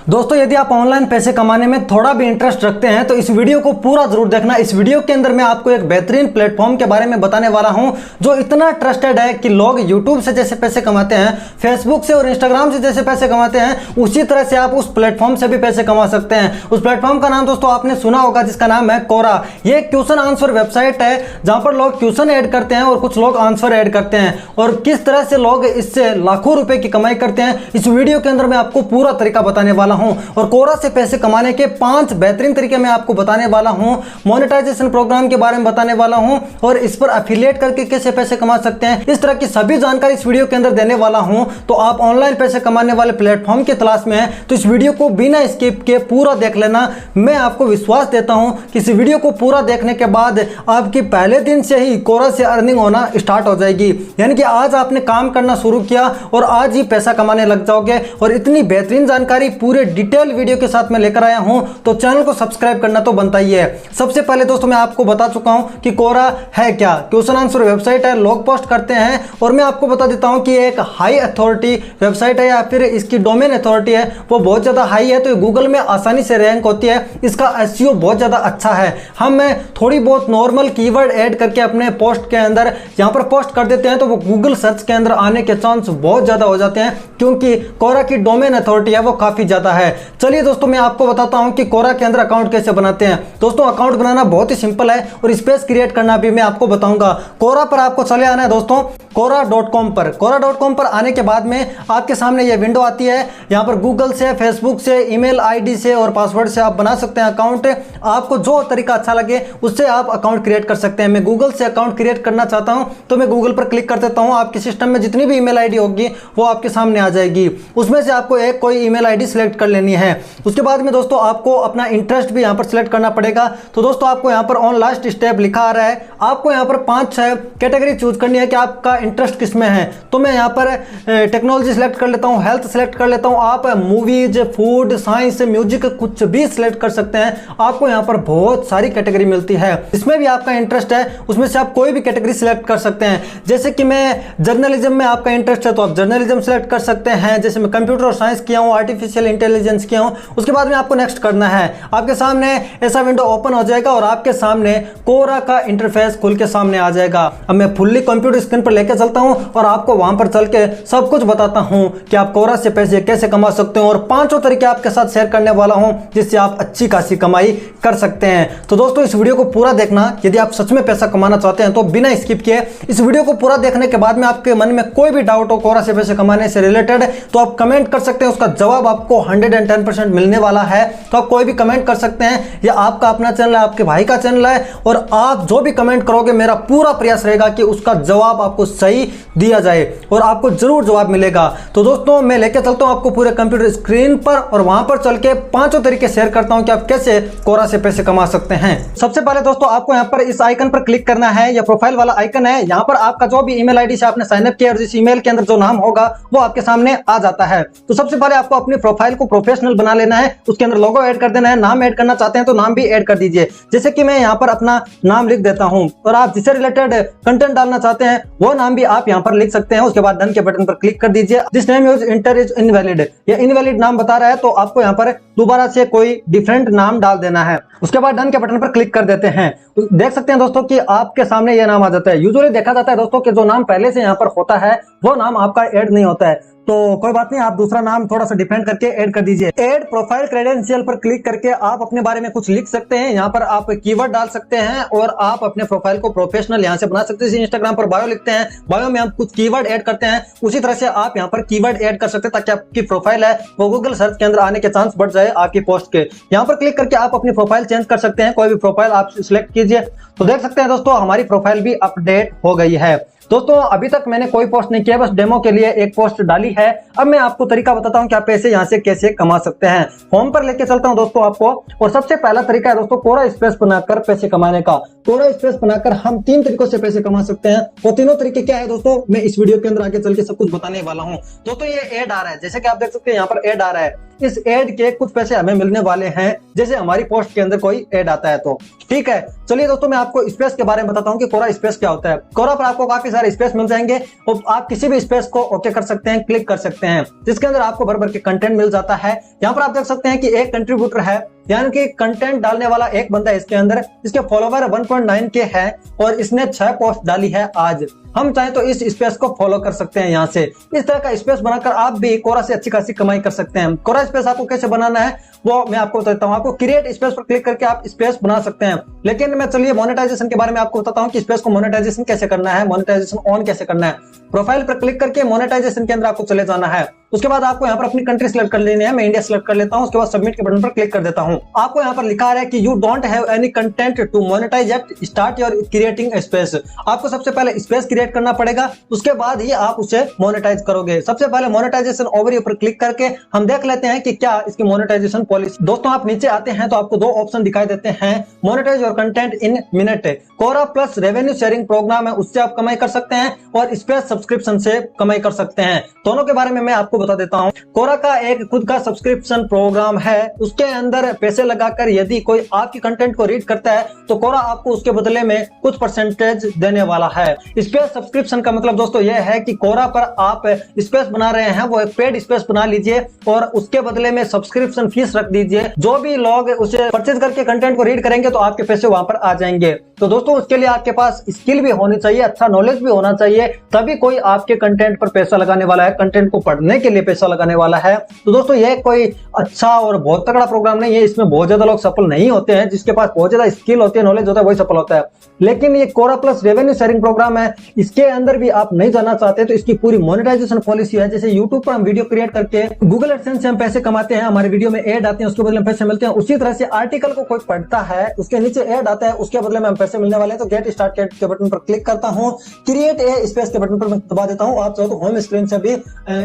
दोस्तों यदि आप ऑनलाइन पैसे कमाने में थोड़ा भी इंटरेस्ट रखते हैं तो इस वीडियो को पूरा जरूर देखना। इस वीडियो के अंदर मैं आपको एक बेहतरीन प्लेटफॉर्म के बारे में बताने वाला हूं जो इतना ट्रस्टेड है कि लोग यूट्यूब से जैसे पैसे कमाते हैं, फेसबुक से और इंस्टाग्राम से जैसे पैसे कमाते हैं, उसी तरह से आप उस प्लेटफॉर्म से भी पैसे कमा सकते हैं। उस प्लेटफॉर्म का नाम दोस्तों आपने सुना होगा, जिसका नाम है कोरा। ये एक क्वेश्चन आंसर वेबसाइट है जहां पर लोग क्वेश्चन ऐड करते हैं और कुछ लोग आंसर ऐड करते हैं, और किस तरह से लोग इससे लाखों रुपए की कमाई करते हैं इस वीडियो के अंदर मैं आपको पूरा तरीका बताने वाला हूं। और कोरा से पैसे कमाने के 5 बेहतरीन तरीके मैं आपको बताने वाला हूं, मोनेटाइजेशन प्रोग्राम के बारे में बताने वाला हूं, और इस पर एफिलिएट करके कैसे पैसे कमा सकते हैं, इस तरह की सभी जानकारी इस वीडियो के अंदर देने वाला हूं। तो आप ऑनलाइन पैसे कमाने वाले प्लेटफॉर्म की तलाश में हैं तो इस वीडियो को बिना स्किप के पूरा देख लेना। मैं आपको विश्वास देता हूं कि इस वीडियो को पूरा देखने के बाद आपकी पहले दिन से ही कोरा से अर्निंग होना स्टार्ट हो जाएगी। यानी कि आज आपने काम करना शुरू किया और आज ही पैसा कमाने लग जाओगे। और इतनी बेहतरीन जानकारी पूरे डिटेल वीडियो के साथ मैं लेकर आया हूं, तो चैनल को सब्सक्राइब करना तो बनता ही है। सबसे पहले दोस्तों मैं आपको बता चुका हूं कि कोरा है क्या। क्वेश्चन आंसर वेबसाइट है, लोग पोस्ट करते हैं, और मैं आपको बता देता हूं कि एक हाई अथॉरिटी वेबसाइट है, या फिर इसकी डोमेन अथॉरिटी है वो बहुत ज्यादा हाई है, तो गूगल में आसानी से रैंक होती है। इसका एसईओ बहुत ज्यादा अच्छा है। हम थोड़ी बहुत नॉर्मल कीवर्ड ऐड करके अपने पोस्ट के अंदर यहां पर पोस्ट कर देते हैं तो वो गूगल सर्च के अंदर आने के चांस बहुत ज्यादा हो जाते हैं, क्योंकि कोरा की डोमेन अथॉरिटी है वो काफी ज्यादा है। चलिए दोस्तों मैं आपको बताता हूं कि कोरा के अंदर अकाउंट कैसे बनाते हैं। दोस्तों अकाउंट बनाना बहुत ही सिंपल है और स्पेस क्रिएट करना भी मैं आपको बताऊंगा। कोरा पर आपको चले आना है दोस्तों, कोरा.com पर। कोरा.com पर आने के बाद में आपके सामने ये विंडो आती है। यहां पर गूगल से, फेसबुक से, ईमेल आईडी से और पासवर्ड से आप बना सकते हैं अकाउंट। आपको जो तरीका अच्छा लगे उससे आप अकाउंट क्रिएट कर सकते हैं। मैं गूगल से अकाउंट क्रिएट करना चाहता हूं तो मैं गूगल पर क्लिक कर देता हूं। आपके सिस्टम में जितनी भी ईमेल आईडी होगी वो आपके सामने आ जाएगी। उसमें से आपको एक कोई ईमेल आईडी सिलेक्ट कर लेनी है। उसके बाद में दोस्तों आपको अपना इंटरेस्ट भी यहां पर सिलेक्ट करना पड़ेगा। तो दोस्तों आपको यहां पर ऑन लास्ट स्टेप लिखा आ रहा है। आपको यहां पर 5-6 कैटेगरी चूज करनी है कि आपका इंटरेस्ट किसमें है। तो मैं यहां पर टेक्नोलॉजी सिलेक्ट कर लेता हूं, हेल्थ सिलेक्ट कर लेता हूं। आप मूवीज, फूड, साइंस, म्यूजिक कुछ भी सिलेक्ट कर सकते हैं। आपको यहां पर बहुत सारी कैटेगरी मिलती है। इसमें भी आपका इंटरेस्ट है उसमें से आप कोई भी कैटेगरी सिलेक्ट कर सकते हैं। जैसे कि मैं जर्नलिज्म में आपका इंटरेस्ट है तो आप जर्नलिज्म सिलेक्ट कर सकते हैं। जैसे मैं कंप्यूटर और साइंस किया हूं, आर्टिफिशियल इंटेलिजेंस किया हूं। उसके बाद में आपको नेक्स्ट करना है। आपके सामने ऐसा विंडो ओपन हो जाएगा और आपके सामने कोरा का इंटरफेस खुल के सामने आ जाएगा। अब मैं फुल्ली कंप्यूटर स्क्रीन पर लेकर चलता हूं और आपको वहां पर चल के सब कुछ बताता हूं कि आप कोरा से पैसे कैसे कमा सकते हो, और 5 तरीके आपके साथ शेयर करने वाला हूं जिससे आप अच्छी खासी कमाई कर सकते हैं। तो दोस्तों इस वीडियो को पूरा देखना। यदि आप सच में पैसा कमाना चाहते हैं तो बिना स्किप किए इस वीडियो को पूरा देखने के बाद में आपके मन में कोई भी डाउट हो कोरा से पैसे कमाने से रिलेटेड तो आप कमेंट कर सकते हैं। उसका जवाब आपको 110% मिलने वाला है। तो आप कोई भी कमेंट कर सकते हैं। यह आपका अपना चैनल है, आपके भाई का चैनल है, और आप जो भी कमेंट करोगे मेरा पूरा प्रयास रहेगा कि उसका जवाब आपको सही दिया जाए, और आपको जरूर जवाब मिलेगा। तो दोस्तों मैं लेके चलता हूं आपको पूरे कंप्यूटर स्क्रीन पर और वहां पर चल के 5 तरीके शेयर करता हूं कि आप कैसे कोरा से पैसे कमा सकते हैं। सबसे पहले दोस्तों आपको यहां पर इस आइकन पर क्लिक करना है। यह प्रोफाइल वाला आइकन है। यहां पर आपका जो भी ईमेल आईडी से आपने साइन अप किया और जिस ईमेल के अंदर जो नाम होगा वो आपके सामने आ जाता है। तो सबसे पहले आपको अपनी प्रोफाइल को प्रोफेशनल बना लेना है। उसके अंदर लोगो ऐड कर देना है। नाम ऐड करना चाहते हैं तो नाम भी ऐड कर दीजिए। जैसे कि मैं यहाँ पर अपना नाम लिख देता हूं, और आप जिससे रिलेटेड कंटेंट डालना चाहते हैं वो नाम भी आप यहाँ पर लिख सकते हैं। उसके बाद डन के बटन पर क्लिक कर दीजिए। This name use inter is invalid, ये इनवैलिड नाम बता रहा है तो आपको यहाँ पर दोबारा से कोई डिफरेंट नाम डाल देना है। उसके बाद डन के बटन पर क्लिक कर देते हैं। तो देख सकते हैं दोस्तों कि आपके सामने यह नाम आ जाता है। यूजुअली देखा जाता है दोस्तों कि जो नाम पहले से यहाँ पर होता है वो नाम आपका ऐड नहीं होता है, तो कोई बात नहीं, आप दूसरा नाम थोड़ा सा डिफरेंट करके ऐड कर दीजिए। ऐड प्रोफाइल क्रेडेंशियल पर क्लिक करके आप अपने बारे में कुछ लिख सकते हैं। यहाँ पर आप कीवर्ड डाल सकते हैं और आप अपने प्रोफाइल को प्रोफेशनल यहाँ से बना सकते हैं। जैसे इंस्टाग्राम पर बायो लिखते हैं, बायो में आप कुछ कीवर्ड ऐड करते हैं, उसी तरह से आप यहाँ पर कीवर्ड ऐड कर सकते हैं ताकि आपकी प्रोफाइल है वो गूगल सर्च के अंदर आने के चांस बढ़ जाए आपकी पोस्ट के। यहाँ पर क्लिक करके आप अपनी प्रोफाइल चेंज कर सकते हैं। कोई भी प्रोफाइल आप सिलेक्ट कीजिए। तो देख सकते हैं दोस्तों हमारी प्रोफाइल भी अपडेट हो गई है। दोस्तों अभी तक मैंने कोई पोस्ट नहीं किया, बस डेमो के लिए एक पोस्ट डाली है। अब मैं आपको तरीका बताता हूं कि आप पैसे यहां से कैसे कमा सकते हैं। होम पर लेके चलता हूं दोस्तों आपको, और सबसे पहला तरीका है दोस्तों कोरा स्पेस बनाकर पैसे कमाने का। कोरा स्पेस बनाकर हम 3 तरीकों से पैसे कमा सकते हैं। वो तीनों तरीके क्या है दोस्तों मैं इस वीडियो के अंदर आगे चल के सब कुछ बताने वाला हूं। दोस्तों ये ऐड आ रहा है, जैसे कि आप देख सकते हैं यहाँ पर ऐड आ रहा है। इस ऐड के कुछ पैसे हमें मिलने वाले हैं, जैसे हमारी पोस्ट के अंदर कोई ऐड आता है तो। ठीक है, चलिए दोस्तों मैं आपको स्पेस के बारे में बताता हूँ कि कोरा स्पेस क्या होता है। कोरा पर आपको काफी सारे स्पेस मिल जाएंगे और आप किसी भी स्पेस को ओके कर सकते हैं, क्लिक कर सकते हैं, जिसके अंदर आपको भर भर के कंटेंट मिल जाता है। यहाँ पर आप देख सकते हैं कि एक कंट्रीब्यूटर है, यानी कि कंटेंट डालने वाला एक बंदा है इसके अंदर, इसके फॉलोवर 1.9 के हैं और इसने 6 पोस्ट डाली है आज। हम चाहे तो इस स्पेस को फॉलो कर सकते हैं। यहाँ से इस तरह का स्पेस बनाकर आप भी कोरा से अच्छी खासी कमाई कर सकते हैं। कोरा स्पेस आपको कैसे बनाना है वो मैं आपको बताता हूँ। आपको क्रिएट स्पेस पर क्लिक करके आप स्पेस बना सकते हैं, लेकिन मैं चलिए मोनेटाइजेशन के बारे में आपको बताता हूँ कि स्पेस को मोनेटाइजेशन कैसे करना है, मोनेटाइजेशन ऑन कैसे करना है। प्रोफाइल पर क्लिक करके मोनेटाइजेशन के अंदर आपको चले जाना है। उसके बाद आपको यहाँ पर अपनी कंट्री सिलेक्ट कर लेनी है। मैं इंडिया सिलेक्ट कर लेता हूँ। उसके बाद सबमिट के बटन पर क्लिक कर देता हूँ। आपको यहाँ पर लिखा है कि you don't have any content to monetise at start your creating space. आपको सबसे पहले स्पेस क्रिएट करना पड़ेगा, उसके बाद ही आप उसे मोनेटाइज करोगे। सबसे पहले मोनेटाइजेशन ओवरव्यू पर क्लिक करके हम देख लेते हैं कि क्या इसकी मोनेटाइजेशन पॉलिसी। दोस्तों आप नीचे आते हैं तो आपको 2 ऑप्शन दिखाई देते हैं, monetise your content in minute. Quora plus revenue sharing programme है, उससे आप कमाई कर सकते हैं, और स्पेस सब्सक्रिप्शन से कमाई कर सकते हैं। दोनों के बारे में मैं आपको बता देता हूं। कोरा का एक खुद का सब्सक्रिप्शन प्रोग्राम है, उसके अंदर पैसे लगाकर यदि कोई आपकी कंटेंट को रीड करता है तो कोरा आपको उसके बदले में कुछ परसेंटेज देने वाला है। स्पेस सब्सक्रिप्शन का मतलब दोस्तों यह है कि कोरा पर आप स्पेस बना रहे हैं, वो एक पेड स्पेस बना लीजिए और उसके बदले में सब्सक्रिप्शन फीस रख दीजिए। जो भी लोग उसे परचेज करके कंटेंट को रीड करेंगे तो आपके पैसे वहां पर आ जाएंगे। तो दोस्तों उसके लिए आपके पास स्किल भी होनी चाहिए, अच्छा नॉलेज भी होना चाहिए, तभी कोई आपके कंटेंट पर पैसा लगाने वाला है, कंटेंट को पढ़ने के लिए पैसा लगाने वाला है। तो दोस्तों यह कोई अच्छा और बहुत तगड़ा प्रोग्राम नहीं है, इसमें बहुत ज्यादा लोग सफल नहीं होते हैं। जिसके पास बहुत ज्यादा स्किल होती है, नॉलेज होता है, वही सफल होता है। लेकिन ये कोरा प्लस रेवेन्यू शेयरिंग प्रोग्राम है, इसके अंदर भी आप नहीं जाना चाहते तो इसकी पूरी मोनेटाइजेशन पॉलिसी है। जैसे यूट्यूब पर हम वीडियो क्रिएट करके गूगल एडसेंस से हम पैसे कमाते हैं, हमारे वीडियो में ऐड आते हैं, उसके बदले में पैसे मिलते हैं। उसी तरह से आर्टिकल को कोई पढ़ता है, उसके नीचे ऐड आता है, उसके बदले में हम पैसे मिलने वाले हैं। तो गेट स्टार्टेड के बटन पर क्लिक करता हूं, क्रिएट ए स्पेस के बटन पर मैं दबा देता हूं। आप चाहो तो होम स्क्रीन से भी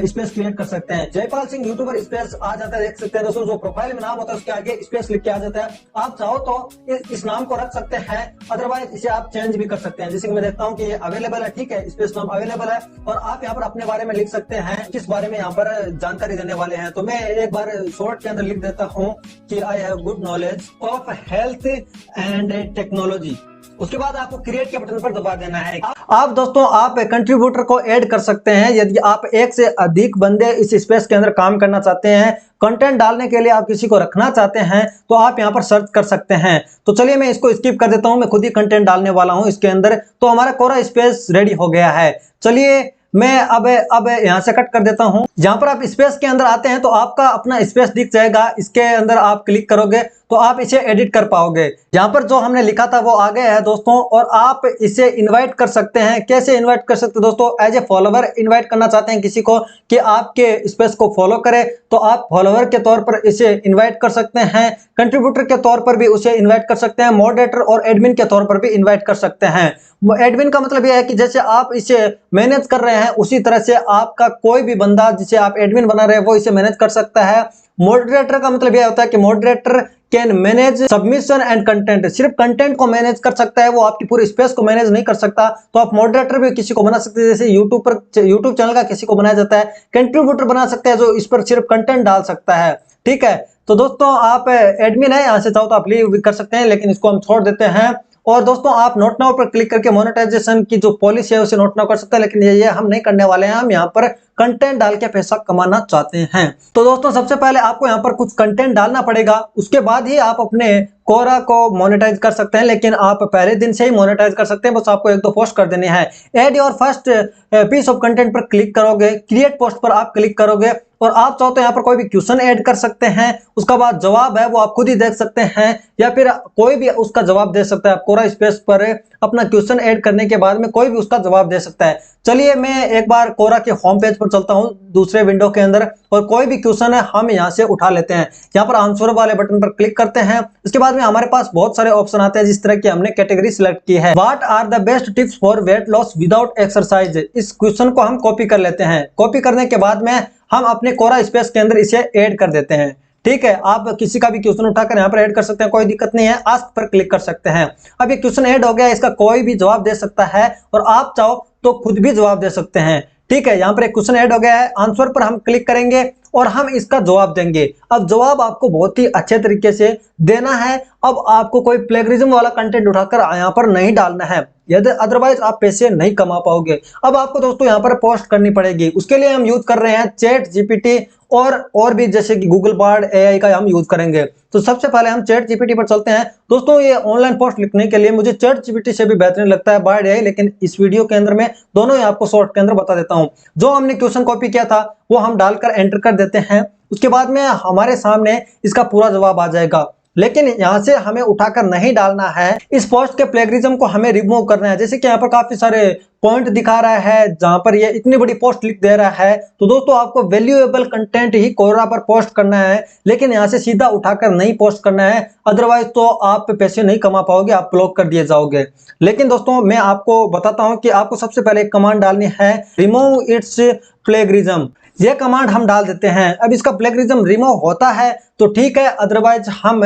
स्पेस क्रिएट कर सकते हैं। जयपाल सिंह यूट्यूबर स्पेस आ जाता है, देख सकते हैं दोस्तों। जो प्रोफाइल में नाम होता है उसके आगे स्पेस लिख के आ जाता है। आप चाहो तो इस नाम को रख सकते हैं, अदरवाइज इसे आप चेंज भी कर सकते हैं। जैसे कि मैं देखता हूं कि ये अवेलेबल है, ठीक है, स्पेस नाम अवेलेबल है, और आप यहाँ पर अपने बारे में लिख सकते हैं, किस बारे में यहाँ पर जानकारी देने वाले हैं। तो मैं एक बार शॉर्ट के अंदर लिख देता हूँ कि I have good knowledge of health and technology. उसके बाद आपको क्रिएट के बटन पर दबा देना है। आप दोस्तों आप कंट्रीब्यूटर को ऐड कर सकते हैं। यदि आप एक से अधिक बंदे इस स्पेस के अंदर काम करना चाहते हैं, कंटेंट डालने के लिए आप किसी को रखना चाहते हैं, तो आप यहाँ पर सर्च कर सकते हैं। तो चलिए मैं इसको स्किप कर देता हूं, मैं खुद ही कंटेंट डालने वाला हूं इसके अंदर। तो हमारा कोरा स्पेस रेडी हो गया है। चलिए मैं अब यहां से कट कर देता हूं। जहां पर आप स्पेस के अंदर आते हैं तो आपका अपना स्पेस दिख जाएगा, इसके अंदर आप क्लिक करोगे तो आप इसे एडिट कर पाओगे। यहाँ पर जो हमने लिखा था वो आ गया है दोस्तों, और आप इसे इनवाइट कर सकते हैं। कैसे इनवाइट कर सकते हैं दोस्तों? एज ए फॉलोवर इनवाइट करना चाहते हैं किसी को कि आपके स्पेस को फॉलो करे, तो आप फॉलोवर के तौर पर इसे इनवाइट कर सकते हैं। कंट्रीब्यूटर के तौर पर भी उसे इनवाइट कर सकते हैं, मॉडरेटर और एडमिन के तौर पर भी इनवाइट कर सकते हैं। एडमिन का मतलब यह है कि जैसे आप इसे मैनेज कर रहे हैं, उसी तरह से आपका कोई भी बंदा जिसे आप एडमिन बना रहे हैं वो इसे मैनेज कर सकता है। मॉडरेटर का मतलब यह होता है कि moderator can manage submission and content. सिर्फ कंटेंट को मैनेज कर सकता है, वो आपकी पूरी स्पेस को मैनेज नहीं कर सकता। तो आप मॉडरेटर भी किसी को बना सकते हैं, जैसे यूट्यूब चैनल का किसी को बनाया जाता है। कंट्रीब्यूटर बना सकते हैं जो इस पर सिर्फ कंटेंट डाल सकता है, ठीक है। तो दोस्तों आप एडमिन है, यहाँ से चाहो तो आप लीव भी कर सकते हैं, लेकिन इसको हम छोड़ देते हैं। और दोस्तों आप नोट नाउ पर क्लिक करके मोनेटाइजेशन की जो पॉलिसी है उसे नोट नाउ कर सकते हैं, लेकिन ये हम नहीं करने वाले हैं। हम यहाँ पर कंटेंट डाल के पैसा कमाना चाहते हैं। तो दोस्तों सबसे पहले आपको यहाँ पर कुछ कंटेंट डालना पड़ेगा, उसके बाद ही आप अपने कोरा को मोनेटाइज कर सकते हैं। लेकिन आप पहले दिन से ही मोनेटाइज कर सकते हैं, बस आपको 1-2 पोस्ट कर देने हैं। Add your first piece of content पर क्लिक करोगे, क्रिएट पोस्ट पर आप क्लिक करोगे, और आप चाहो तो यहाँ पर कोई भी क्वेश्चन ऐड कर सकते हैं। उसका बाद जवाब है वो आप खुद ही देख सकते हैं, या फिर कोई भी उसका जवाब दे सकता है। आप कोरा स्पेस पर अपना क्वेश्चन ऐड करने के बाद में कोई भी उसका जवाब दे सकता है। चलिए मैं एक बार कोरा के होम पेज पर चलता हूं दूसरे विंडो के अंदर, और कोई भी क्वेश्चन है हम यहां से उठा लेते हैं। यहाँ पर आंसर वाले बटन पर क्लिक करते हैं। इसके बाद में हमारे पास बहुत सारे ऑप्शन आते हैं, जिस तरह की हमने कैटेगरी सिलेक्ट की है। What are the best tips for weight loss without exercise. इस क्वेश्चन को हम कॉपी कर लेते हैं। कॉपी करने के बाद में हम अपने कोरा स्पेस के अंदर इसे ऐड कर देते हैं, ठीक है। आप किसी का भी क्वेश्चन उठाकर यहाँ पर ऐड कर सकते हैं, कोई दिक्कत नहीं है। आस्क पर क्लिक कर सकते हैं। अब ये क्वेश्चन ऐड हो गया, इसका कोई भी जवाब दे सकता है, और आप चाहो तो खुद भी जवाब दे सकते हैं, ठीक है। यहाँ पर एक क्वेश्चन ऐड हो गया है। आंसर पर हम क्लिक करेंगे और हम इसका जवाब देंगे। अब जवाब आपको बहुत ही अच्छे तरीके से देना है। अब आपको कोई प्लेगरिज्म वाला कंटेंट उठाकर यहाँ पर नहीं डालना है, यदि अदरवाइज आप पैसे नहीं कमा पाओगे। अब आपको दोस्तों यहाँ पर पोस्ट करनी पड़ेगी, उसके लिए हम यूज कर रहे हैं चैट जीपीटी और भी जैसे कि गूगल बार्ड एआई का हम यूज करेंगे। तो सबसे पहले हम चैट जीपीटी पर चलते हैं। दोस्तों ये ऑनलाइन पोस्ट लिखने के लिए मुझे चैट जीपीटी से भी बेहतरीन लगता है बार्ड एआई, लेकिन इस वीडियो के अंदर मैं दोनों ही आपको शॉर्ट के अंदर बता देता हूं। जो हमने क्वेश्चन कॉपी किया था वो हम डालकर एंटर कर देते हैं, उसके बाद में हमारे सामने इसका पूरा जवाब आ जाएगा। लेकिन यहाँ से हमें उठाकर नहीं डालना है, इस पोस्ट के प्लेगरिज्म को हमें रिमूव करना है। जैसे कि यहाँ पर काफी सारे पॉइंट दिखा रहा है जहां पर ये इतनी बड़ी पोस्ट लिख दे रहा है। तो दोस्तों आपको वैल्यूएबल कंटेंट ही कोरा पर पोस्ट करना है, लेकिन यहाँ से सीधा उठाकर नहीं पोस्ट करना है, अदरवाइज तो आप पैसे नहीं कमा पाओगे, आप ब्लॉक कर दिए जाओगे। लेकिन दोस्तों मैं आपको बताता हूं कि आपको सबसे पहले एक कमांड डालनी है, रिमूव इट्स प्लेगरिज्म। ये कमांड हम डाल देते हैं। अब इसका प्लेगरिज्म रिमूव होता है तो ठीक है, अदरवाइज हम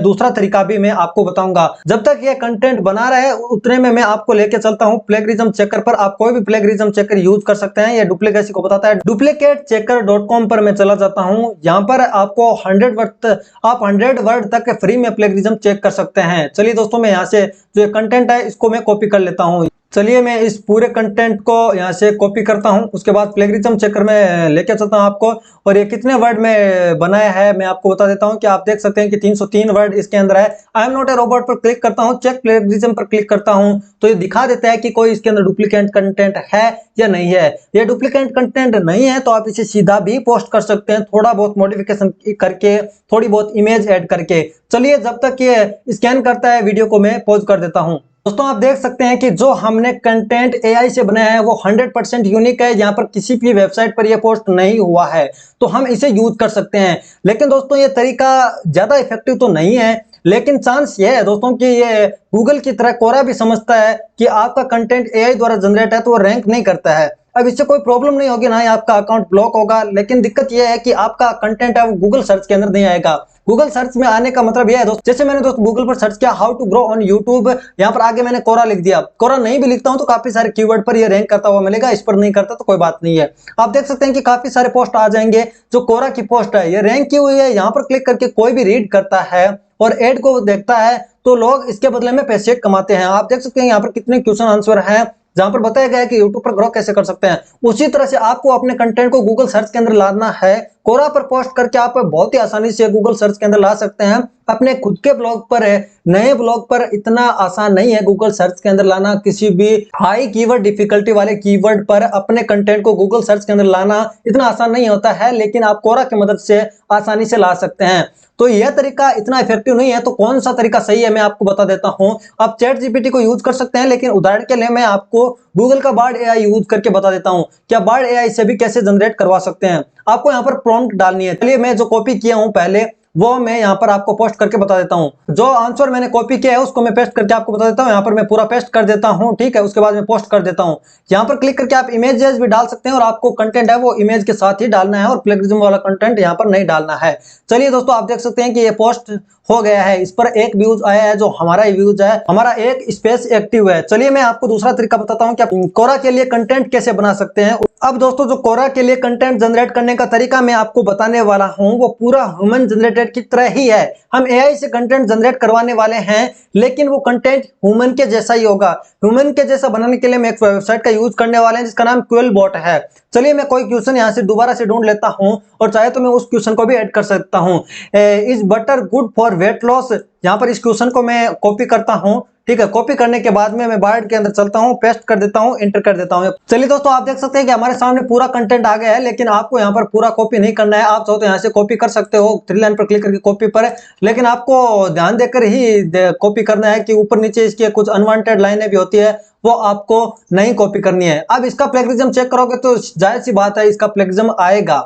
दूसरा तरीका भी मैं आपको बताऊंगा। जब तक ये कंटेंट बना रहे उतने में मैं आपको लेके चलता हूं प्लेगरिज्म चेकर पर। आप कोई भी प्लेगरिज्म चेकर यूज कर सकते हैं, ये डुप्लीकेसी को बताता है। duplicatchecker.com पर मैं चला जाता हूं, यहाँ पर आपको 100 वर्ड तक फ्री में प्लेगरिज्म चेक कर सकते हैं। चलिए दोस्तों मैं यहाँ से जो कंटेंट है इसको मैं कॉपी कर लेता हूँ। चलिए मैं इस पूरे कंटेंट को यहाँ से कॉपी करता हूँ, उसके बाद प्लेगरिज्म चेकर में लेके चलता हूँ आपको। और ये कितने वर्ड में बनाया है मैं आपको बता देता हूँ कि आप देख सकते हैं कि 303 वर्ड इसके अंदर है। I am not a robot पर क्लिक करता हूँ, चेक प्लेगरिज्म पर क्लिक करता हूँ तो ये दिखा देता है कि कोई इसके अंदर डुप्लीकेट कंटेंट है या नहीं है। ये डुप्लीकेट कंटेंट नहीं है तो आप इसे सीधा भी पोस्ट कर सकते हैं, थोड़ा बहुत मॉडिफिकेशन करके, थोड़ी बहुत इमेज ऐड करके। चलिए जब तक ये स्कैन करता है वीडियो को मैं पॉज कर देता हूँ। दोस्तों आप देख सकते हैं कि जो हमने कंटेंट एआई से बनाया है वो 100% यूनिक है, यहाँ पर किसी भी वेबसाइट पर यह पोस्ट नहीं हुआ है, तो हम इसे यूज कर सकते हैं। लेकिन दोस्तों ये तरीका ज्यादा इफेक्टिव तो नहीं है, लेकिन चांस ये है दोस्तों कि ये गूगल की तरह कोरा भी समझता है कि आपका कंटेंट एआई द्वारा जनरेट है तो वो रैंक नहीं करता है। अब इससे कोई प्रॉब्लम नहीं होगी, ना ही आपका अकाउंट ब्लॉक होगा, लेकिन दिक्कत यह है कि आपका कंटेंट है वो गूगल सर्च के अंदर नहीं आएगा। गूगल सर्च में आने का मतलब यह है दोस्त, जैसे मैंने दोस्त गूगल पर सर्च किया how to grow on YouTube, यहाँ पर आगे मैंने कोरा लिख दिया। कोरा नहीं भी लिखता हूं तो काफी सारे कीवर्ड पर ये रैंक करता हुआ मिलेगा, इस पर नहीं करता तो कोई बात नहीं है। आप देख सकते हैं कि काफी सारे पोस्ट आ जाएंगे जो कोरा की पोस्ट है, ये रैंक की हुई है। यहाँ पर क्लिक करके कोई भी रीड करता है और एड को देखता है तो लोग इसके बदले में पैसे कमाते हैं। आप देख सकते हैं यहाँ पर कितने क्वेश्चन आंसर हैं जहां पर बताया गया है कि यूट्यूब पर ग्रो कैसे कर सकते हैं। उसी तरह से आपको अपने कंटेंट को गूगल सर्च के अंदर लाना है। कोरा पर पोस्ट करके आप बहुत ही आसानी से गूगल सर्च के अंदर ला सकते हैं। अपने खुद के ब्लॉग पर है, नए ब्लॉग पर इतना आसान नहीं है गूगल सर्च के अंदर लाना। किसी भी हाई कीवर्ड डिफिकल्टी वाले कीवर्ड पर अपने कंटेंट को गूगल सर्च के अंदर लाना इतना आसान नहीं होता है, लेकिन आप कोरा की मदद से आसानी से ला सकते हैं। तो यह तरीका इतना इफेक्टिव नहीं है, तो कौन सा तरीका सही है मैं आपको बता देता हूं। आप चैट जीपीटी को यूज कर सकते हैं, लेकिन उदाहरण के लिए मैं आपको गूगल का बार्ड एआई यूज करके बता देता हूं क्या बार्ड एआई से भी कैसे जनरेट करवा सकते हैं। आपको यहाँ पर प्रॉम्प्ट डालनी है। चलिए मैं जो कॉपी किया हूं पहले वो मैं यहाँ पर आपको पोस्ट करके बता देता हूं। जो आंसर मैंने कॉपी किया है उसको मैं पेस्ट करके आपको बता देता हूं। यहाँ पर मैं पूरा पेस्ट कर देता हूं, ठीक है, उसके बाद मैं पोस्ट कर देता हूं। यहाँ पर क्लिक करके आप इमेजेस भी डाल सकते हैं और आपको कंटेंट है वो इमेज के साथ ही डालना है और प्लेगरिज्म वाला कंटेंट यहाँ पर नहीं डालना है। चलिए दोस्तों आप देख सकते हैं कि ये पोस्ट हो गया है, इस पर एक व्यूज आया है जो हमारा व्यूज है, हमारा एक स्पेस एक्टिव है। चलिए मैं आपको दूसरा तरीका बताता हूँ कि आप कोरा के लिए कंटेंट कैसे बना सकते हैं। अब दोस्तों जो कोरा के लिए कंटेंट जनरेट करने का तरीका मैं आपको बताने वाला हूं वो पूरा ह्यूमन जनरेटेड की तरह ही है। हम एआई से कंटेंट जनरेट करवाने वाले हैं, लेकिन वो कंटेंट ह्यूमन के जैसा ही होगा। ह्यूमन के जैसा बनाने के लिए मैं एक वेबसाइट का यूज करने वाले हैं जिसका नाम क्वेलबॉट है। चलिए मैं कोई क्वेश्चन यहाँ से दोबारा से ढूंढ लेता हूं और चाहे तो मैं उस क्वेश्चन को भी ऐड कर सकता हूं। Is butter good for weight loss, यहाँ पर इस क्वेश्चन को मैं कॉपी करता हूं, ठीक है। कॉपी करने के बाद में मैं बार्ड के अंदर चलता हूं, पेस्ट कर देता हूं, एंटर कर देता हूं। चलिए दोस्तों आप देख सकते हैं कि हमारे सामने पूरा कंटेंट आ गया है, लेकिन आपको यहाँ पर पूरा कॉपी नहीं करना है। आप चाहो तो यहाँ से कॉपी कर सकते हो, 3 लाइन पर क्लिक करके कॉपी पर, लेकिन आपको ध्यान देकर ही कॉपी करना है कि ऊपर नीचे इसके कुछ अनवांटेड लाइनें भी होती है, वो आपको नहीं कॉपी करनी है। अब इसका प्लेगरिज्म चेक करोगे तो जाहिर सी बात है इसका प्लेगरिज्म आएगा,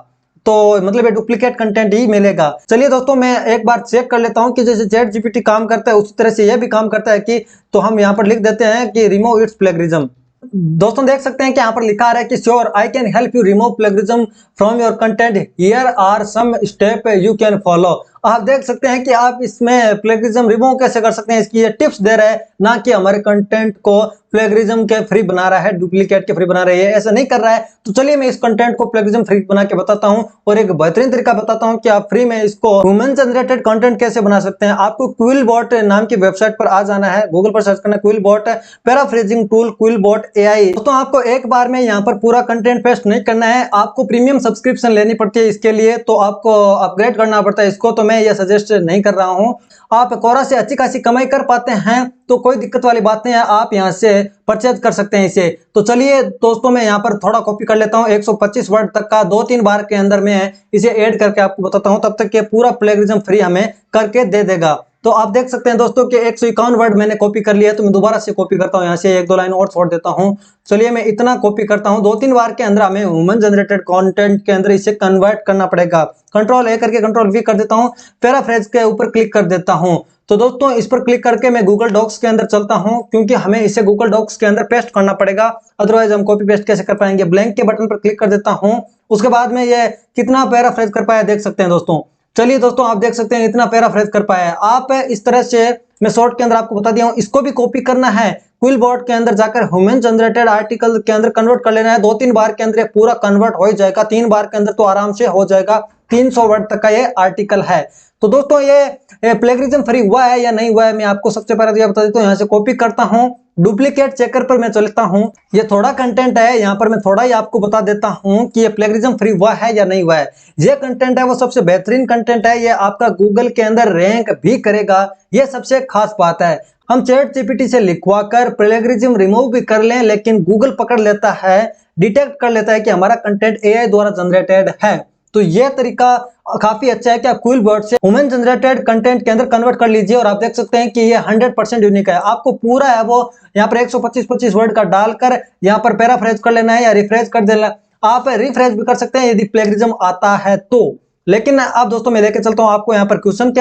तो मतलब ये डुप्लीकेट कंटेंट ही मिलेगा। चलिए दोस्तों मैं एक बार चेक कर लेता हूं कि जैसे चैट जीपीटी काम करता है उसी तरह से यह भी काम करता है कि, तो हम यहां पर लिख देते हैं कि रिमूव इट्स प्लेगरिज्म। दोस्तों देख सकते हैं कि यहाँ पर लिखा आ रहा है कि sure I can help you remove plagiarism from your content, here are some step you can follow. आप देख सकते हैं कि आप इसमें प्लेगरिज्म रिमूव कैसे कर सकते हैं, इसकी ये टिप्स दे रहा है, ना कि हमारे कंटेंट को प्लेगरिज्म के फ्री बना रहा है, डुप्लीकेट के फ्री बना रहा है, ऐसा नहीं कर रहा है। तो चलिए मैं इस कंटेंट को प्लेगरिज्म फ्री बना के बताता हूं और एक बेहतरीन तरीका बताता हूं कि आप फ्री में इसको ह्यूमन जनरेटेड कंटेंट कैसे बना सकते हैं। आपको क्विलबॉट नाम की वेबसाइट पर आ जाना है, गूगल पर सर्च करना QuillBot paraphrasing tool QuillBot AI। दोस्तों आपको एक बार में यहाँ पर पूरा कंटेंट पेस्ट नहीं करना है, आपको प्रीमियम सब्सक्रिप्शन लेनी पड़ती है इसके लिए, तो आपको अपग्रेड करना पड़ता है इसको, तो मैं ये सजेस्ट नहीं कर रहा हूँ। आप कोरा से अच्छी खासी कमाई कर पाते हैं तो कोई दिक्कत वाली बात नहीं है, आप यहाँ से परचेज कर सकते हैं इसे। तो चलिए दोस्तों मैं यहाँ पर थोड़ा कॉपी कर लेता हूँ, 125 वर्ड तक का 2-3 बार के अंदर में इसे ऐड करके आपको बताता हूँ, तब तक ये पूरा प्लेगरिज्म फ्री हमें करके दे देगा। तो आप देख सकते हैं दोस्तों कि 151 वर्ड मैंने कॉपी कर लिया है, तो मैं दोबारा से कॉपी करता हूँ, यहाँ से 1-2 लाइन और छोड़ देता हूँ। चलिए मैं इतना कॉपी करता हूँ, 2-3 बार के अंदर हमें ह्यूमन जनरेटेड कंटेंट के अंदर इसे कन्वर्ट करना पड़ेगा। Ctrl A करके Ctrl V कर देता हूँ, पैराफ्रेज के ऊपर क्लिक कर देता हूँ। तो दोस्तों इस पर क्लिक करके मैं गूगल डॉक्स के अंदर चलता हूँ, क्योंकि हमें इसे गूगल डॉक्स के अंदर पेस्ट करना पड़ेगा, अदरवाइज हम कॉपी पेस्ट कैसे कर पाएंगे। ब्लैंक के बटन पर क्लिक कर देता हूँ, उसके बाद में ये कितना पैराफ्रेज कर पाया देख सकते हैं दोस्तों। चलिए दोस्तों आप देख सकते हैं इतना पैराफ्रेज कर पाया है। आप इस तरह से मैं शॉर्ट के अंदर आपको बता दिया हूँ, इसको भी कॉपी करना है, क्विलबॉट के अंदर जाकर ह्यूमन जनरेटेड आर्टिकल के अंदर कन्वर्ट कर लेना है। 2-3 बार के अंदर ये पूरा कन्वर्ट हो जाएगा, 3 बार के अंदर तो आराम से हो जाएगा। 300 वर्ड तक का ये आर्टिकल है। तो दोस्तों ये प्लेगरिज्म फ्री हुआ है या नहीं हुआ है, मैं आपको सबसे पहले तो ये बता देता हूँ। यहाँ से कॉपी करता हूँ, डुप्लीकेट चेकर पर मैं चलता हूँ, ये थोड़ा कंटेंट है, यहाँ पर मैं थोड़ा ही आपको बता देता हूँ कि ये प्लेगरिज्म फ्री हुआ है या नहीं हुआ है। ये कंटेंट है वो सबसे बेहतरीन कंटेंट है, ये आपका गूगल के अंदर रैंक भी करेगा, ये सबसे खास बात है। हम चैट जीपीटी से लिखवा कर प्लेगरिज्म रिमूव भी कर लें, लेकिन गूगल पकड़ लेता है, डिटेक्ट कर लेता है कि हमारा कंटेंट AI द्वारा जनरेटेड है। तो ये तरीका काफी अच्छा है कि आप क्विलबॉट से ह्यूमन जनरेटेड कंटेंट के अंदर कन्वर्ट कर लीजिए, और आप देख सकते हैं कि ये 100% यूनिक है। आपको पूरा है वो यहाँ पर 125 वर्ड का डालकर यहाँ पर पैराफ्रेज कर लेना है या रिफ्रेश कर देना। आप रिफ्रेश भी कर सकते हैं यदि प्लेगरिज्म आता है तो। लेकिन अब दोस्तों मैं लेके चलता हूं आपको यहाँ पर क्वेश्चन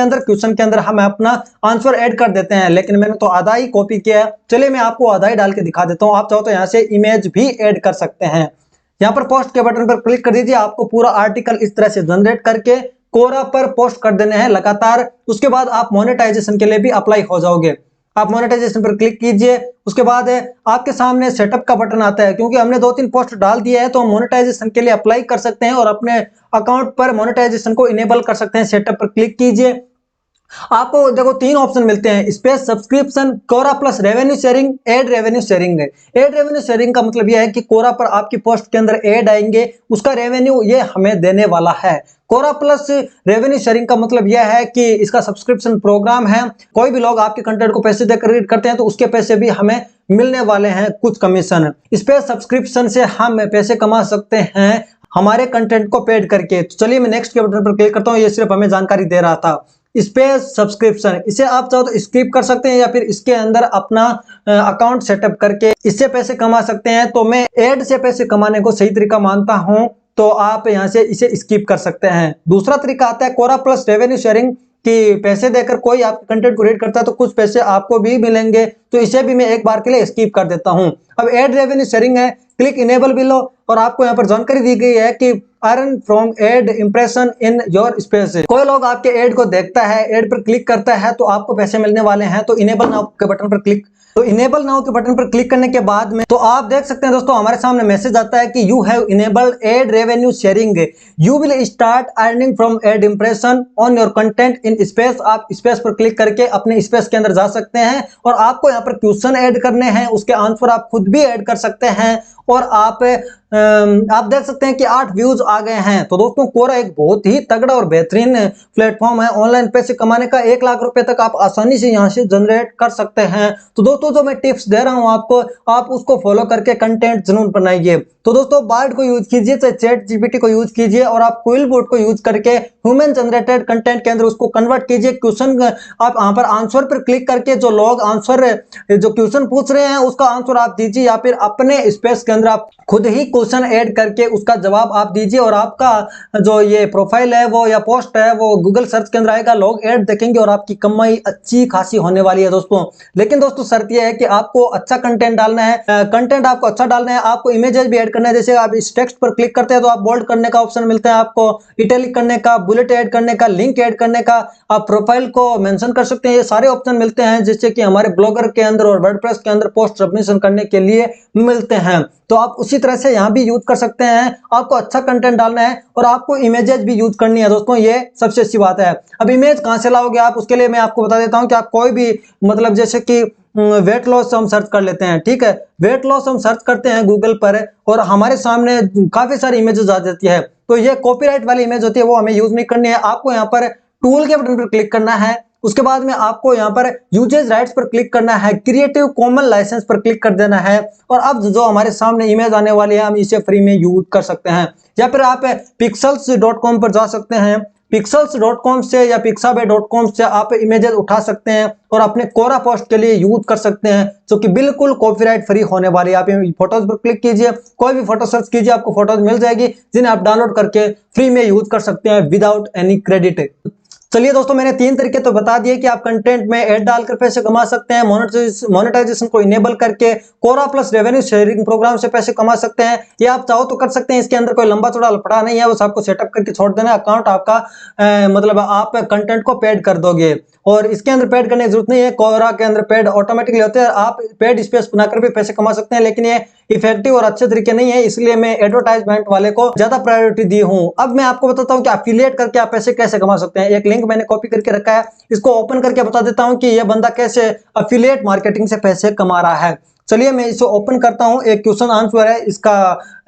के अंदर हम अपना आंसर ऐड कर देते हैं, लेकिन मैंने तो आधा ही कॉपी किया है। चलिए मैं आपको आधा ही डाल के दिखा देता हूं, आप चाहो तो यहाँ से इमेज भी ऐड कर सकते हैं। यहाँ पर पोस्ट के बटन पर क्लिक कर दीजिए, आपको पूरा आर्टिकल इस तरह से जनरेट करके कोरा पर पोस्ट कर देने हैं लगातार। उसके बाद आप मोनेटाइजेशन के लिए भी अप्लाई हो जाओगे। आप मोनेटाइजेशन पर क्लिक कीजिए, उसके बाद आपके सामने सेटअप का बटन आता है, क्योंकि हमने 2-3 पोस्ट डाल दिया है तो हम मोनेटाइजेशन के लिए अप्लाई कर सकते हैं और अपने अकाउंट पर मोनेटाइजेशन को इनेबल कर सकते हैं। सेटअप पर क्लिक कीजिए, आपको देखो 3 ऑप्शन मिलते हैं, space subscription, Quora plus revenue sharing, ad revenue sharing. Ad revenue sharing का मतलब यह है कि कोरा पर आपकी पोस्ट के अंदर एड आएंगे, उसका रेवेन्यू ये हमें देने वाला है। कोरा प्लस रेवेन्यू शेयरिंग का मतलब यह है कि इसका सब्सक्रिप्शन प्रोग्राम है, कोई भी लोग आपके कंटेंट को पैसे देकर रीड करते हैं तो उसके पैसे भी हमें मिलने वाले हैं, कुछ कमीशन। स्पेस सब्सक्रिप्शन से हम पैसे कमा सकते हैं हमारे कंटेंट को पेड करके। तो चलिए मैं नेक्स्ट के बटन पर क्लिक करता हूँ, ये सिर्फ हमें जानकारी दे रहा था। स्पेस सब्सक्रिप्शन, इसे आप चाहो तो स्किप कर सकते हैं या फिर इसके अंदर अपना अकाउंट सेटअप करके इससे पैसे कमा सकते हैं। तो मैं एड से पैसे कमाने को सही तरीका मानता हूं, तो आप यहां से इसे स्किप कर सकते हैं। दूसरा तरीका आता है कोरा प्लस रेवेन्यू शेयरिंग, कि पैसे देकर कोई आपके कंटेंट को रीड करता है तो कुछ पैसे आपको भी मिलेंगे, तो इसे भी मैं एक बार के लिए स्किप कर देता हूं। अब एड रेवेन्यू शेयरिंग है, क्लिक इनेबल बिलो, और आपको यहाँ पर जानकारी दी गई है कि earn from ad impression in your space. कोई लोग आपके एड को देखता है, एड पर क्लिक करता है तो आपको पैसे मिलने वाले हैं। तो इनेबल नाउ के बटन पर क्लिक, तो इनेबल नाउ के बटन पर क्लिक करने के बाद में तो आप देख सकते हैं दोस्तों हमारे सामने मैसेज आता है कि you have enabled ad revenue sharing, you will start earning from ad impression on your content in space. आप स्पेस पर क्लिक करके अपने स्पेस के अंदर जा सकते हैं और आपको यहाँ पर क्वेश्चन ऐड करने हैं, उसके आंसर आप खुद भी ऐड कर सकते हैं। और आप देख सकते हैं कि 8 व्यूज आ गए हैं। तो दोस्तों कोरा एक बहुत ही तगड़ा और बेहतरीन प्लेटफॉर्म है, ऑनलाइन पैसे कमाने का 1 लाख रुपए तक आप आसानी से यहाँ से जनरेट कर सकते हैं। तो दोस्तों जो मैं टिप्स दे रहा हूँ आपको, आप उसको फॉलो करके कंटेंट जरूर बनाइए। तो दोस्तों बार्ड को यूज कीजिए, चाहे चैट जीपीटी को यूज कीजिए, और आप क्विलबॉट को यूज करके ह्यूमन जनरेटेड कंटेंट के अंदर उसको कन्वर्ट कीजिए। क्वेश्चन आप यहाँ पर आंसर पर क्लिक करके जो लोग आंसर जो क्वेश्चन पूछ रहे हैं उसका आंसर आप दीजिए, या फिर अपने स्पेस के अंदर आप खुद ही क्वेश्चन ऐड करके उसका जवाब आप दीजिए। कीजिए और आपका जो ये प्रोफाइल है वो या पोस्ट है वो गूगल सर्च के अंदर आएगा, लोग ऐड देखेंगे और आपकी कमाई अच्छी खासी होने वाली है दोस्तों। लेकिन दोस्तों शर्त यह है कि आपको अच्छा कंटेंट डालना है, कंटेंट आपको अच्छा डालना है, आपको इमेजेस भी ऐड करना है। जैसे आप इस टेक्स्ट पर क्लिक करते हैं तो आप बोल्ड करने का ऑप्शन मिलता है, आपको इटैलिक करने का, बुलेट ऐड करने का, लिंक ऐड करने का, आप प्रोफाइल को मेंशन कर सकते हैं। ये सारे ऑप्शन मिलते हैं जिससे कि हमारे ब्लॉगर के अंदर और वर्डप्रेस के अंदर पोस्ट सबमिशन करने के लिए मिलते हैं। तो आप उसी तरह से यहाँ भी यूज कर सकते हैं। आपको अच्छा कंटेंट डालना है और आपको इमेजेस भी यूज करनी है दोस्तों, ये सबसे अच्छी बात है। अब इमेज कहाँ से लाओगे आप, उसके लिए मैं आपको बता देता हूँ कि आप कोई भी मतलब जैसे कि वेट लॉस हम सर्च कर लेते हैं, ठीक है, वेट लॉस हम सर्च करते हैं गूगल पर और हमारे सामने काफी सारी इमेजेस आ जाती है। तो ये कॉपीराइट वाली इमेज होती है, वो हमें यूज नहीं करनी है। आपको यहाँ पर टूल के बटन पर क्लिक करना है, उसके बाद में आपको यहाँ पर यूजेज राइट्स पर क्लिक करना है, क्रिएटिव कॉमन लाइसेंस पर क्लिक कर देना है और अब जो हमारे सामने इमेज आने वाली है हम इसे फ्री में यूज कर सकते हैं। या फिर आप pixels.com पर जा सकते हैं, pixels.com से या pixabay.com से आप इमेजेस उठा सकते हैं और अपने कोरा पोस्ट के लिए यूज कर सकते हैं, जो कि बिल्कुल कॉपीराइट फ्री होने वाली है। आप फोटोज पर क्लिक कीजिए, कोई भी फोटो सर्च कीजिए, आपको फोटोज मिल जाएगी जिन्हें आप डाउनलोड करके फ्री में यूज कर सकते हैं विदाउट एनी क्रेडिट। चलिए दोस्तों, मैंने 3 तरीके तो बता दिए कि आप कंटेंट में ऐड डालकर पैसे कमा सकते हैं, मोनेटाइजेशन को इनेबल करके कोरा प्लस रेवेन्यू शेयरिंग प्रोग्राम से पैसे कमा सकते हैं। ये आप चाहो तो कर सकते हैं, इसके अंदर कोई लंबा चौड़ा लफड़ा नहीं है, बस आपको सेटअप करके छोड़ देना अकाउंट आपका, मतलब आप कंटेंट को पेड कर दोगे और इसके अंदर पेड करने की जरूरत नहीं है। कोरा के अंदर पेड ऑटोमेटिकली होते हैं, आप पेड स्पेस बनाकर भी पैसे कमा सकते हैं, लेकिन ये इफेक्टिव और अच्छे तरीके नहीं है, इसलिए मैं एडवर्टाइजमेंट वाले को ज्यादा प्रायोरिटी दी हूं। अब मैं आपको बताता हूं कि एफिलिएट करके आप पैसे कैसे कमा सकते हैं। एक लिंक मैंने कॉपी करके रखा है, इसको ओपन करके बता देता हूं कि यह बंदा कैसे एफिलिएट मार्केटिंग से पैसे कमा रहा है। चलिए मैं इसे ओपन करता हूं, एक क्वेश्चन आंसर है इसका,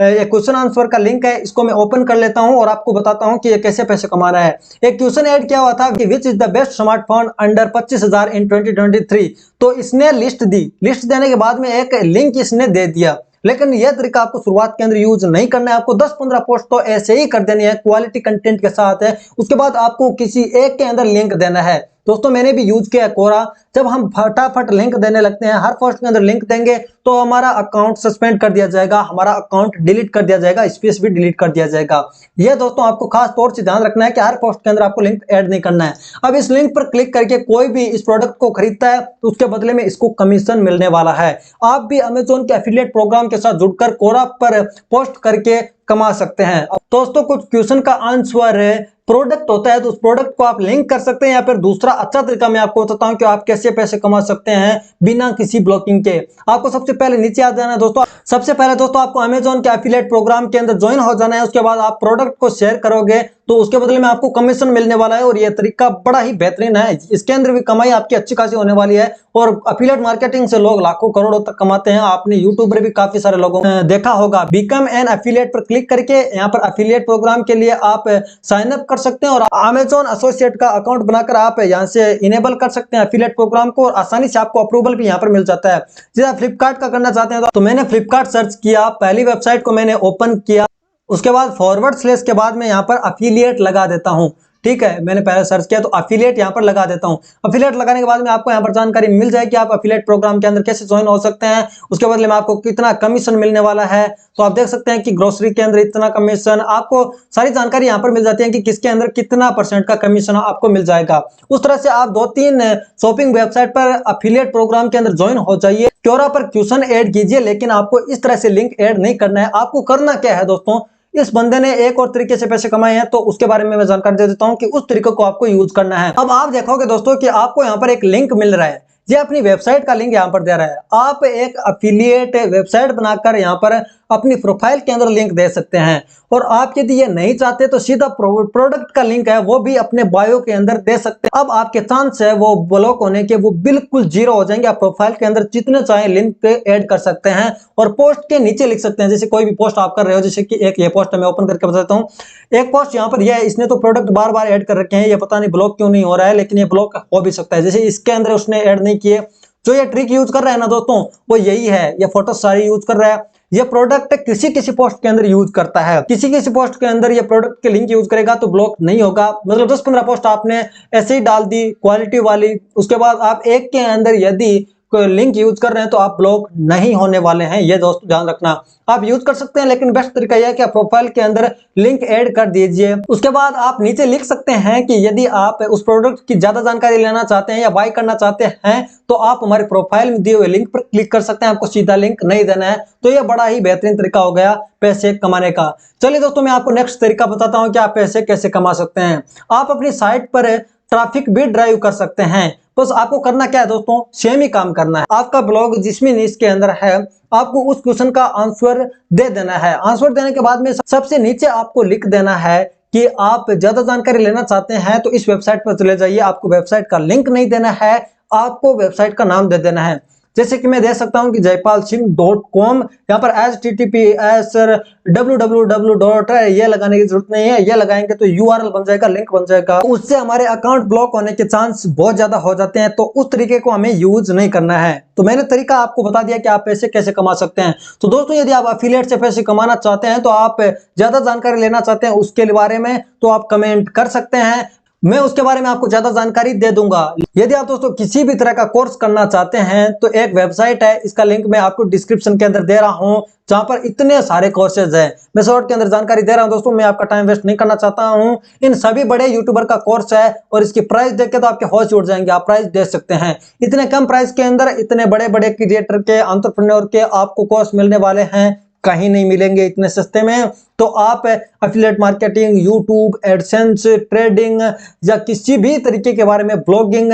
एक क्वेश्चन आंसर का लिंक है, इसको मैं ओपन कर लेता हूं और आपको बताता हूं कि ये कैसे पैसे कमा रहा है। एक क्वेश्चन ऐड किया हुआ था कि which is the best smartphone under 25,000 इन 2023। तो इसने लिस्ट दी, लिस्ट देने के बाद में एक लिंक इसने दे दिया, लेकिन यह तरीका आपको शुरुआत के अंदर यूज नहीं करना है। आपको 10-15 पोस्ट तो ऐसे ही कर देनी है क्वालिटी कंटेंट के साथ है, उसके बाद आपको किसी एक के अंदर लिंक देना है। दोस्तों मैंने भी यूज किया है कोरा, जब हम फटाफट लिंक देने लगते हैं, हर पोस्ट के अंदर लिंक देंगे तो हमारा अकाउंट सस्पेंड कर दिया जाएगा, हमारा अकाउंट डिलीट कर दिया जाएगा, स्पेस भी डिलीट कर दिया जाएगा। यह दोस्तों आपको खास तौर से ध्यान रखना है कि हर पोस्ट के अंदर आपको लिंक ऐड नहीं करना है। अब इस लिंक पर क्लिक करके कोई भी इस प्रोडक्ट को खरीदता है तो उसके बदले में इसको कमीशन मिलने वाला है। आप भी अमेजोन के एफिलिएट प्रोग्राम के साथ जुड़कर कोरा पर पोस्ट करके कमा सकते हैं। अब दोस्तों कुछ क्वेश्चन का आंसर प्रोडक्ट होता है, तो उस प्रोडक्ट को आप लिंक कर सकते हैं, या फिर दूसरा अच्छा तरीका मैं आपको बताता हूं कि आप कैसे पैसे कमा सकते हैं बिना किसी ब्लॉकिंग के। आपको सबसे पहले नीचे आ जाना है दोस्तों, सबसे पहले दोस्तों आपको अमेजोन के एफिलिएट प्रोग्राम के अंदर ज्वाइन हो जाना है। उसके बाद आप प्रोडक्ट को शेयर करोगे तो उसके बदले में आपको कमीशन मिलने वाला है और यह तरीका बड़ा ही बेहतरीन है। इसके अंदर भी कमाई आपकी अच्छी खासी होने वाली है और एफिलिएट मार्केटिंग से लोग लाखों करोड़ों तक कमाते हैं। आपने यूट्यूब पर भी काफी सारे लोगों देखा होगा। बिकम एन एफिलिएट पर क्लिक करके यहाँ पर एफिलिएट प्रोग्राम के लिए आप साइन अप कर सकते हैं और अमेजोन एसोसिएट का अकाउंट बनाकर आप यहाँ से इनेबल कर सकते हैं एफिलिएट प्रोग्राम को और आसानी से आपको अप्रूवल भी यहाँ पर मिल जाता है। जैसे आप फ्लिपकार्ट का करना चाहते हैं तो मैंने फ्लिपकार्ट सर्च किया, पहली वेबसाइट को मैंने ओपन किया, उसके बाद फॉरवर्ड स्लैश के बाद मैं यहाँ पर एफिलिएट लगा देता हूँ। ठीक है, मैंने पहले सर्च किया तो एफिलिएट यहाँ पर लगा देता हूँ। एफिलिएट लगाने के बाद में आपको यहाँ पर जानकारी मिल जाएगी आप एफिलिएट प्रोग्राम के अंदर कैसे ज्वाइन हो सकते हैं, उसके बदले में आपको कितना कमीशन मिलने वाला है। तो आप देख सकते हैं कि ग्रोसरी के अंदर इतना कमीशन, आपको सारी जानकारी यहाँ पर मिल जाती है कि किसके अंदर कितना % का कमीशन आपको मिल जाएगा। उस तरह से आप 2-3 शॉपिंग वेबसाइट पर एफिलिएट प्रोग्राम के अंदर ज्वाइन हो जाइए। क्योरा पर क्वेश्चन ऐड कीजिए, लेकिन आपको इस तरह से लिंक ऐड नहीं करना है। आपको करना क्या है दोस्तों, इस बंदे ने एक और तरीके से पैसे कमाए हैं तो उसके बारे में मैं जानकारी दे देता हूं कि उस तरीके को आपको यूज करना है। अब आप देखोगे दोस्तों कि आपको यहां पर एक लिंक मिल रहा है, ये अपनी वेबसाइट का लिंक यहां पर दे रहा है। आप एक एफिलिएट वेबसाइट बनाकर यहां पर अपनी प्रोफाइल के अंदर लिंक दे सकते हैं और आप यदि ये नहीं चाहते तो सीधा प्रोडक्ट का लिंक है वो भी अपने बायो के अंदर दे सकते हैं। अब आपके चांस है वो ब्लॉक होने के वो बिल्कुल 0 हो जाएंगे। आप प्रोफाइल के अंदर जितने चाहे लिंक ऐड कर सकते हैं और पोस्ट के नीचे लिख सकते हैं। जैसे कोई भी पोस्ट आप कर रहे हो, जैसे कि एक ये पोस्ट मैं ओपन करके बताता हूँ। एक पोस्ट यहाँ पर यह इसने तो प्रोडक्ट बार बार ऐड कर रखे हैं, ये पता नहीं ब्लॉक क्यों नहीं हो रहा है, लेकिन ये ब्लॉक हो भी सकता है। जैसे इसके अंदर उसने ऐड नहीं किए, जो ये ट्रिक यूज कर रहा है ना दोस्तों वो यही है, ये फोटो सारी यूज कर रहा है। ये प्रोडक्ट किसी पोस्ट के अंदर यूज करता है, किसी पोस्ट के अंदर ये प्रोडक्ट के लिंक यूज करेगा तो ब्लॉक नहीं होगा। मतलब 10-15 पोस्ट आपने ऐसे ही डाल दी क्वालिटी वाली, उसके बाद आप एक के अंदर यदि लिंक यूज कर रहे हैं तो आप ब्लॉक नहीं होने वाले हैं, ये दोस्तों ध्यान रखना। आप यूज कर सकते हैं, लेकिन बेस्ट तरीका यह है कि आप प्रोफाइल के अंदर लिंक ऐड कर दीजिए। उसके बाद आप नीचे लिख सकते हैं कि यदि आप उस प्रोडक्ट की ज्यादा जानकारी लेना चाहते हैं या बाय करना चाहते हैं तो आप हमारे प्रोफाइल में दिए हुए लिंक पर क्लिक कर सकते हैं, आपको सीधा लिंक नहीं देना है। तो यह बड़ा ही बेहतरीन तरीका हो गया पैसे कमाने का। चलिए दोस्तों, मैं आपको नेक्स्ट तरीका बताता हूं कि आप पैसे कैसे कमा सकते हैं। आप अपनी साइट पर ट्रैफिक भी ड्राइव कर सकते हैं। बस आपको करना क्या है दोस्तों, सेम ही काम करना है। आपका ब्लॉग जिसमें निश के अंदर है, आपको उस क्वेश्चन का आंसर दे देना है। आंसर देने के बाद में सबसे नीचे आपको लिख देना है कि आप ज्यादा जानकारी लेना चाहते हैं तो इस वेबसाइट पर चले जाइए। आपको वेबसाइट का लिंक नहीं देना है, आपको वेबसाइट का नाम दे देना है। जैसे कि मैं दे सकता हूं कि jaipalsingh.com, यहाँ पर https www. ये लगाने की जरूरत नहीं है, ये लगाएंगे तो URL बन जाएगा, लिंक बन जाएगा, उससे हमारे अकाउंट ब्लॉक होने के चांस बहुत ज्यादा हो जाते हैं। तो उस तरीके को हमें यूज नहीं करना है। तो मैंने तरीका आपको बता दिया कि आप पैसे कैसे कमा सकते हैं। तो दोस्तों, यदि आप एफिलिएट से पैसे कमाना चाहते हैं तो आप ज्यादा जानकारी लेना चाहते हैं उसके बारे में, तो आप कमेंट कर सकते हैं, मैं उसके बारे में आपको ज्यादा जानकारी दे दूंगा। यदि आप दोस्तों किसी भी तरह का कोर्स करना चाहते हैं तो एक वेबसाइट है, इसका लिंक मैं आपको डिस्क्रिप्शन के अंदर दे रहा हूं, जहां पर इतने सारे कोर्सेज हैं। मैं शॉर्ट के अंदर जानकारी दे रहा हूं दोस्तों, मैं आपका टाइम वेस्ट नहीं करना चाहता हूं। इन सभी बड़े यूट्यूबर का कोर्स है और इसकी प्राइस देख के तो आपके होश उड़ जाएंगे। आप प्राइस दे सकते हैं, इतने कम प्राइस के अंदर इतने बड़े बड़े क्रिएटर के, एंटरप्रेन्योर के आपको कोर्स मिलने वाले हैं, कहीं नहीं मिलेंगे इतने सस्ते में। तो आप affiliate marketing, YouTube AdSense, trading या किसी भी तरीके के बारे में, blogging,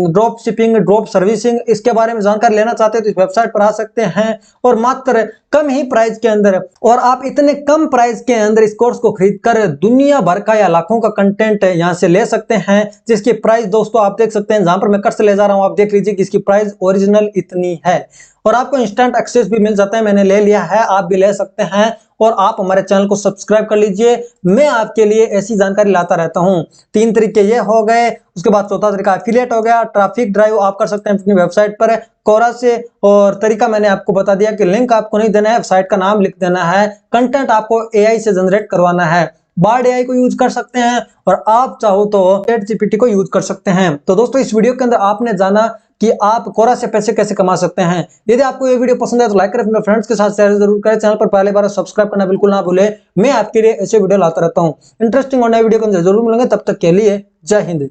drop shipping, drop servicing, इसके बारे में जानकारी लेना चाहते हैं तो इस वेबसाइट पर आ सकते हैं और मात्र कम ही प्राइस के अंदर, और आप इतने कम प्राइस के अंदर इस कोर्स को खरीदकर दुनिया भर का या लाखों का कंटेंट यहां से ले सकते हैं, जिसकी प्राइस दोस्तों आप देख सकते हैं, जहां पर मैं कर्सर ले जा रहा हूं आप देख लीजिए कि इसकी प्राइस ओरिजिनल इतनी है और आपको इंस्टेंट एक्सेस भी मिल जाता है। मैंने ले लिया है, आप भी ले सकते हैं। और आप हमारे चैनल को सब्सक्राइब कर लीजिए, मैं आपके लिए ऐसी जानकारी लाता रहता हूं। 3 तरीके ये हो गए। उसके बाद चौथा तरीका एफिलिएट हो गया। ट्रैफिक ड्राइव आप कर सकते हैं अपनी वेबसाइट पर कोरा से, और तरीका मैंने आपको बता दिया कि लिंक आपको नहीं देना है, वेबसाइट का नाम लिख देना है, कंटेंट आपको AI से जनरेट करवाना है। बार्ड AI को यूज कर सकते हैं और आप चाहो तो ChatGPT को यूज कर सकते हैं। तो दोस्तों, इस वीडियो के अंदर आपने जाना कि आप कोरा से पैसे कैसे कमा सकते हैं। यदि आपको ये वीडियो पसंद है तो लाइक करें, अपने फ्रेंड्स के साथ शेयर जरूर करें। चैनल पर पहले बार सब्सक्राइब करना बिल्कुल ना भूलें। मैं आपके लिए ऐसे वीडियो लाता रहता हूं। इंटरेस्टिंग और नए वीडियो के अंदर जरूर मिलेंगे, तब तक के लिए जय हिंद।